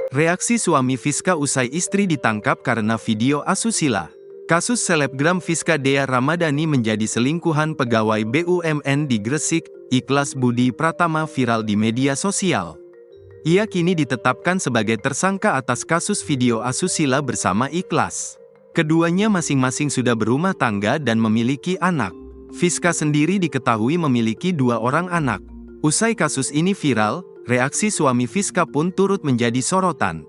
Reaksi suami Fiska usai istri ditangkap karena video asusila. Kasus selebgram Fiska Dea Ramadhani menjadi selingkuhan pegawai BUMN di Gresik, Ikhlas Budi Pratama viral di media sosial. Ia kini ditetapkan sebagai tersangka atas kasus video asusila bersama Ikhlas. Keduanya masing-masing sudah berumah tangga dan memiliki anak. Fiska sendiri diketahui memiliki 2 orang anak. Usai kasus ini viral, reaksi suami Fiska pun turut menjadi sorotan.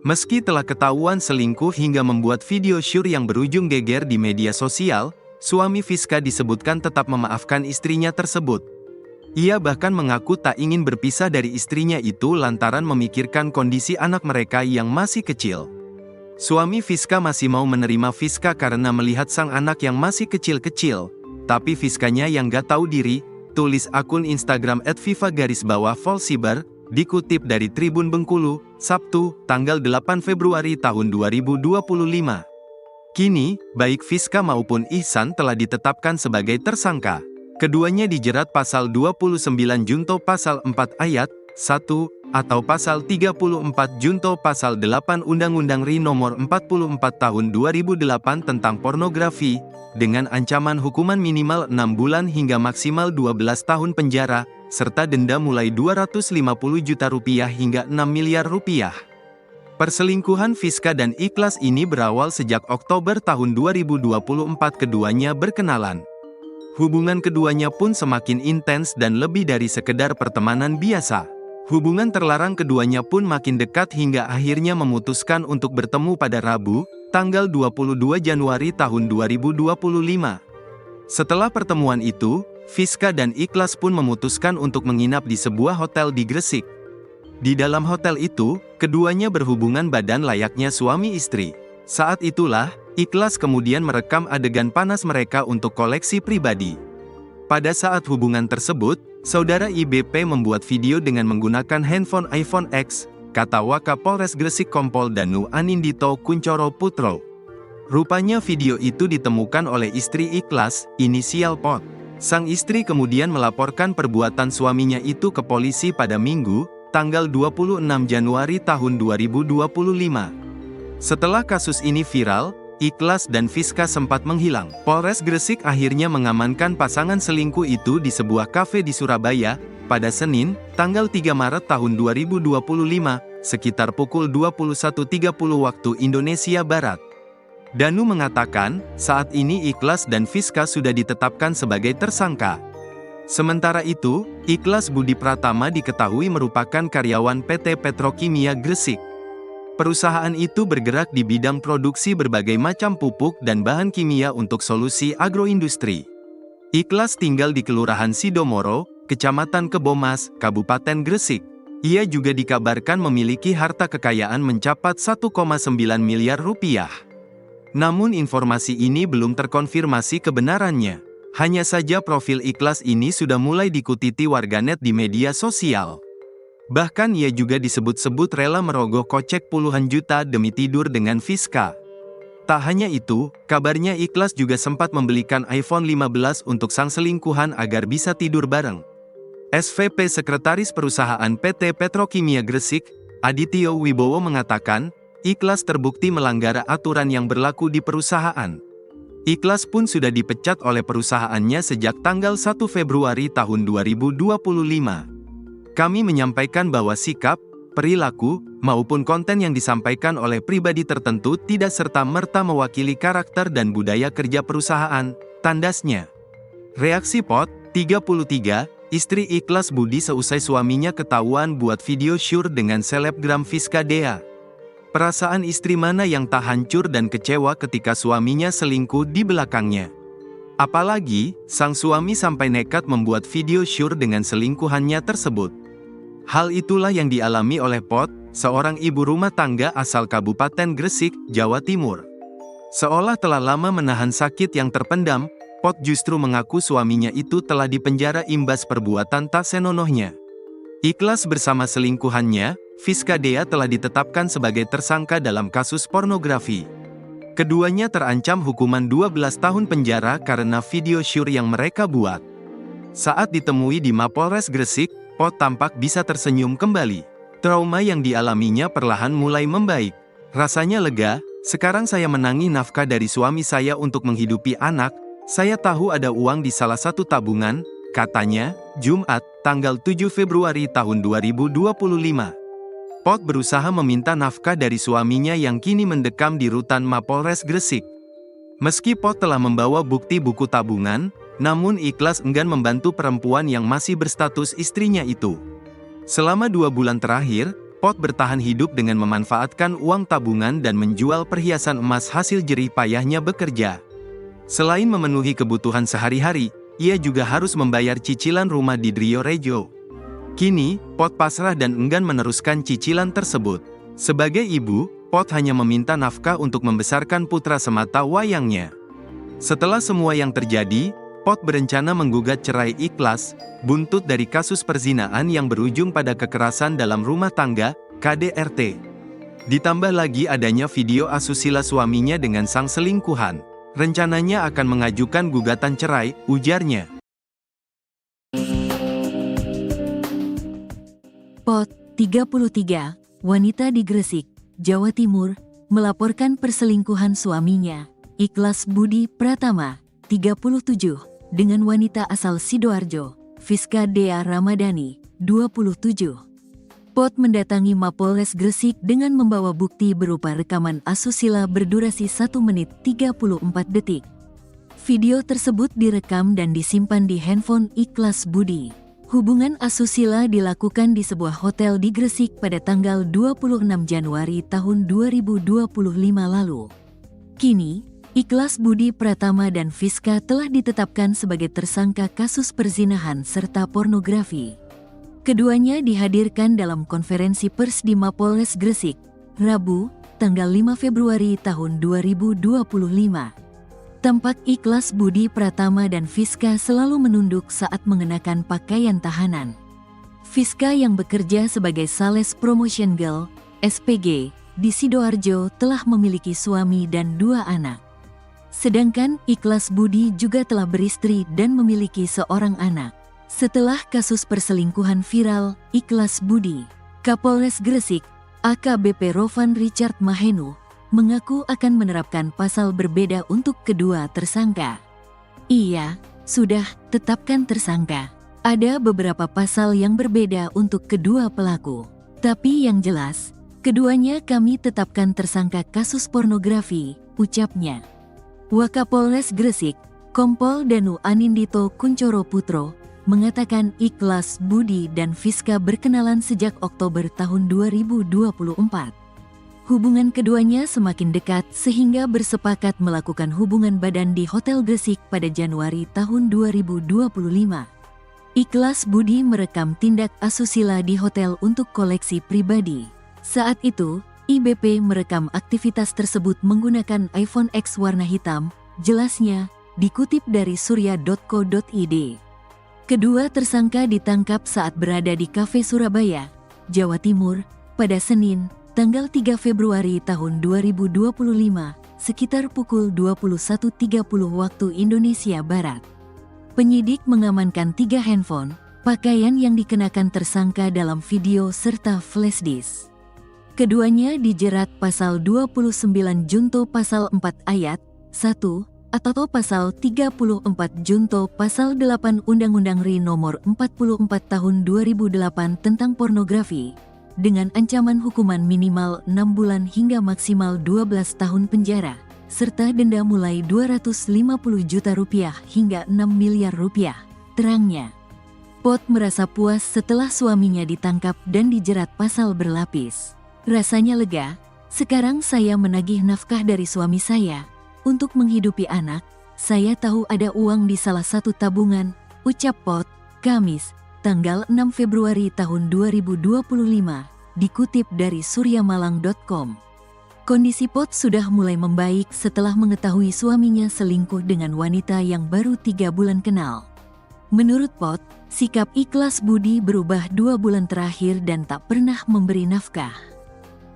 Meski telah ketahuan selingkuh hingga membuat video syur yang berujung geger di media sosial, suami Fiska disebutkan tetap memaafkan istrinya tersebut. Ia bahkan mengaku tak ingin berpisah dari istrinya itu lantaran memikirkan kondisi anak mereka yang masih kecil. Suami Fiska masih mau menerima Fiska karena melihat sang anak yang masih kecil-kecil, tapi Fiskanya yang gak tahu diri, tulis akun Instagram @viva_volsiber, dikutip dari Tribun Bengkulu, Sabtu, tanggal 8 Februari tahun 2025. Kini, baik Fiska maupun Ihsan telah ditetapkan sebagai tersangka. Keduanya dijerat pasal 29 Junto pasal 4 ayat 1, atau pasal 34 Junto pasal 8 Undang-Undang RI nomor 44 tahun 2008 tentang pornografi, dengan ancaman hukuman minimal 6 bulan hingga maksimal 12 tahun penjara, serta denda mulai Rp250 juta hingga Rp6 miliar. Perselingkuhan Fiska dan Ikhlas ini berawal sejak Oktober tahun 2024 keduanya berkenalan. Hubungan keduanya pun semakin intens dan lebih dari sekedar pertemanan biasa. Hubungan terlarang keduanya pun makin dekat hingga akhirnya memutuskan untuk bertemu pada Rabu, tanggal 22 Januari tahun 2025. Setelah pertemuan itu, Fiska dan Ikhlas pun memutuskan untuk menginap di sebuah hotel di Gresik. Di dalam hotel itu, keduanya berhubungan badan layaknya suami istri. Saat itulah, Ikhlas kemudian merekam adegan panas mereka untuk koleksi pribadi. Pada saat hubungan tersebut, saudara IBP membuat video dengan menggunakan handphone iPhone X, kata Wakapolres Gresik Kompol Danu Anindito Kuncoro Putro. Rupanya video itu ditemukan oleh istri Ikhlas, inisial Pot. Sang istri kemudian melaporkan perbuatan suaminya itu ke polisi pada Minggu, tanggal 26 Januari tahun 2025. Setelah kasus ini viral, Ikhlas dan Fiska sempat menghilang. Polres Gresik akhirnya mengamankan pasangan selingkuh itu di sebuah kafe di Surabaya, pada Senin, tanggal 3 Maret tahun 2025, sekitar pukul 21.30 waktu Indonesia Barat. Danu mengatakan, saat ini Ikhlas dan Fiska sudah ditetapkan sebagai tersangka. Sementara itu, Ikhlas Budi Pratama diketahui merupakan karyawan PT Petrokimia Gresik. Perusahaan itu bergerak di bidang produksi berbagai macam pupuk dan bahan kimia untuk solusi agroindustri. Ikhlas tinggal di Kelurahan Sidomoro, Kecamatan Kebomas, Kabupaten Gresik. Ia juga dikabarkan memiliki harta kekayaan mencapai 1,9 miliar rupiah. Namun informasi ini belum terkonfirmasi kebenarannya. Hanya saja profil Ikhlas ini sudah mulai dikutiti warganet di media sosial. Bahkan ia juga disebut-sebut rela merogoh kocek puluhan juta demi tidur dengan Fiska. Tak hanya itu, kabarnya Ikhlas juga sempat membelikan iPhone 15 untuk sang selingkuhan agar bisa tidur bareng. SVP Sekretaris Perusahaan PT Petrokimia Gresik, Adityo Wibowo mengatakan, Ikhlas terbukti melanggar aturan yang berlaku di perusahaan. Ikhlas pun sudah dipecat oleh perusahaannya sejak tanggal 1 Februari tahun 2025. Kami menyampaikan bahwa sikap, perilaku, maupun konten yang disampaikan oleh pribadi tertentu tidak serta-merta mewakili karakter dan budaya kerja perusahaan, tandasnya. Reaksi Pot, 33, istri Ikhlas Budi seusai suaminya ketahuan buat video syur dengan selebgram Fiska Dea. Perasaan istri mana yang tak hancur dan kecewa ketika suaminya selingkuh di belakangnya. Apalagi, sang suami sampai nekat membuat video syur dengan selingkuhannya tersebut. Hal itulah yang dialami oleh Pot, seorang ibu rumah tangga asal Kabupaten Gresik, Jawa Timur. Seolah telah lama menahan sakit yang terpendam, Pot justru mengaku suaminya itu telah dipenjara imbas perbuatan tak senonohnya. Ikhlas bersama selingkuhannya, Fiska Dea telah ditetapkan sebagai tersangka dalam kasus pornografi. Keduanya terancam hukuman 12 tahun penjara karena video syur yang mereka buat. Saat ditemui di Mapolres Gresik, Pot tampak bisa tersenyum kembali. Trauma yang dialaminya perlahan mulai membaik. Rasanya lega, sekarang saya menangi nafkah dari suami saya untuk menghidupi anak. Saya tahu ada uang di salah satu tabungan, katanya, Jumat, tanggal 7 Februari tahun 2025. Pot berusaha meminta nafkah dari suaminya yang kini mendekam di rutan Mapolres Gresik. Meski Pot telah membawa bukti buku tabungan, namun ikhlas enggan membantu perempuan yang masih berstatus istrinya itu. Selama 2 bulan terakhir, Pot bertahan hidup dengan memanfaatkan uang tabungan dan menjual perhiasan emas hasil jerih payahnya bekerja. Selain memenuhi kebutuhan sehari-hari, ia juga harus membayar cicilan rumah di Drio Rejo. Kini, Pot pasrah dan enggan meneruskan cicilan tersebut. Sebagai ibu, Pot hanya meminta nafkah untuk membesarkan putra semata wayangnya. Setelah semua yang terjadi, Pot berencana menggugat cerai ikhlas, buntut dari kasus perzinaan yang berujung pada kekerasan dalam rumah tangga, KDRT. Ditambah lagi adanya video asusila suaminya dengan sang selingkuhan. Rencananya akan mengajukan gugatan cerai, ujarnya. Pot, 33, wanita di Gresik, Jawa Timur, melaporkan perselingkuhan suaminya, Ikhlas Budi Pratama, 37, dengan wanita asal Sidoarjo, Fiska Dea Ramadhani, 27. Pot mendatangi Mapolres Gresik dengan membawa bukti berupa rekaman asusila berdurasi 1 menit 34 detik. Video tersebut direkam dan disimpan di handphone Ikhlas Budi. Hubungan asusila dilakukan di sebuah hotel di Gresik pada tanggal 26 Januari tahun 2025 lalu. Kini, Ikhlas Budi Pratama dan Fiska telah ditetapkan sebagai tersangka kasus perzinahan serta pornografi. Keduanya dihadirkan dalam konferensi pers di Mapolres Gresik, Rabu, tanggal 5 Februari tahun 2025. Tampak Ikhlas Budi Pratama dan Fiska selalu menunduk saat mengenakan pakaian tahanan. Fiska yang bekerja sebagai Sales Promotion Girl, SPG, di Sidoarjo telah memiliki suami dan 2 anak. Sedangkan Ikhlas Budi juga telah beristri dan memiliki seorang anak. Setelah kasus perselingkuhan viral, Ikhlas Budi, Kapolres Gresik, AKBP Rovan Richard Mahenu, mengaku akan menerapkan pasal berbeda untuk kedua tersangka. Ia sudah tetapkan tersangka. Ada beberapa pasal yang berbeda untuk kedua pelaku. Tapi yang jelas, keduanya kami tetapkan tersangka kasus pornografi, ucapnya. Wakapolres Gresik, Kompol Danu Anindito Kuncoro Putro, mengatakan Ikhlas Budi dan Fiska berkenalan sejak Oktober tahun 2024. Hubungan keduanya semakin dekat sehingga bersepakat melakukan hubungan badan di Hotel Gresik pada Januari tahun 2025. Ikhlas Budi merekam tindak asusila di hotel untuk koleksi pribadi. Saat itu, IBP merekam aktivitas tersebut menggunakan iPhone X warna hitam, jelasnya, dikutip dari surya.co.id. Kedua tersangka ditangkap saat berada di Kafe Surabaya, Jawa Timur, pada Senin, tanggal 3 Februari tahun 2025, sekitar pukul 21.30 waktu Indonesia Barat. Penyidik mengamankan 3 handphone, pakaian yang dikenakan tersangka dalam video serta flash disk. Keduanya dijerat pasal 29 Junto pasal 4 ayat 1 atau pasal 34 Junto pasal 8 Undang-Undang RI nomor 44 tahun 2008 tentang pornografi, dengan ancaman hukuman minimal 6 bulan hingga maksimal 12 tahun penjara, serta denda mulai Rp250 juta hingga Rp6 miliar, terangnya. Pot merasa puas setelah suaminya ditangkap dan dijerat pasal berlapis. Rasanya lega, sekarang saya menagih nafkah dari suami saya. Untuk menghidupi anak, saya tahu ada uang di salah satu tabungan, ucap Pot, Kamis, tanggal 6 Februari tahun 2025, dikutip dari suryamalang.com. Kondisi Pot sudah mulai membaik setelah mengetahui suaminya selingkuh dengan wanita yang baru 3 bulan kenal. Menurut Pot, sikap Ikhlas Budi berubah 2 bulan terakhir dan tak pernah memberi nafkah.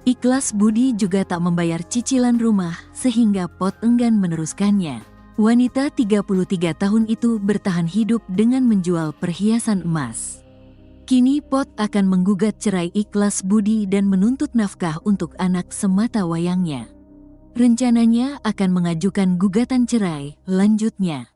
Ikhlas Budi juga tak membayar cicilan rumah sehingga Pot enggan meneruskannya. Wanita 33 tahun itu bertahan hidup dengan menjual perhiasan emas. Kini Pot akan menggugat cerai Ikhlas Budi dan menuntut nafkah untuk anak semata wayangnya. Rencananya akan mengajukan gugatan cerai lanjutnya.